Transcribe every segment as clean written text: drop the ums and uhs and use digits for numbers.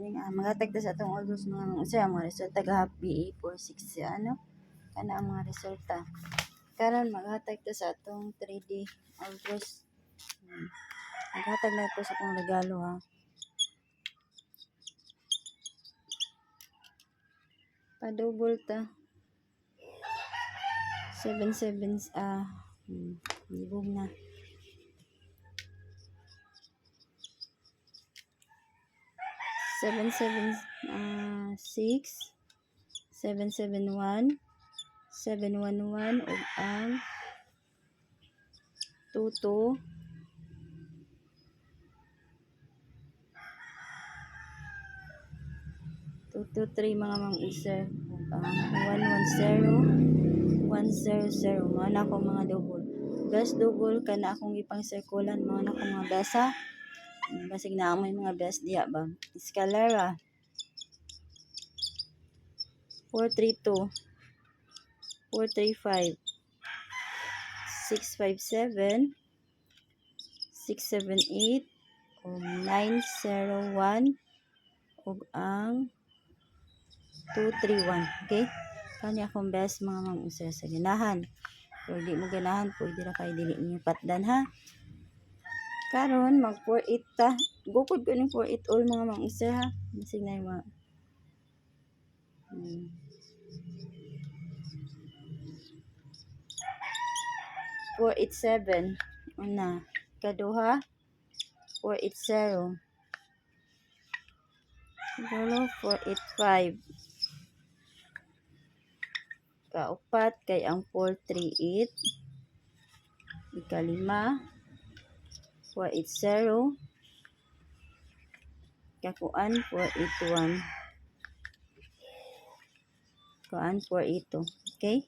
Kani nga magatag ta sa atong August mga resulta gahapi 46 kana ang mga resulta. Karon maghatag ta sa atong 3D August. Maghatag na to sa atong regalo ha. Pa-double ta. 77 libog na. 776 771 711 ug ang 22 223 mga mang-isa ug ang 110 100 mga na ako mga double. Best double kana akong ipang sirkulan mga na ako mga besa. Basig na may mga best diya ba. Escalera 432 435 657 678 ug 901 ug ang 231. Okay? Kani akong best mga mang-usa sa ganahan. Kung di mo ganahan, pwede ra kay dili niyo patdan ha. Karon mag 48 ta. Gukod ko ning 48 all mga mang-usa ha. Bisig na yung mga 487 una kaduha 480 dulo 485 kaupat kay ang 438 ikalima 480 kakuan 481 kuan 482. Okay?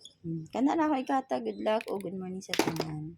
Kana na ako ikata. Good luck o good morning sa tanan.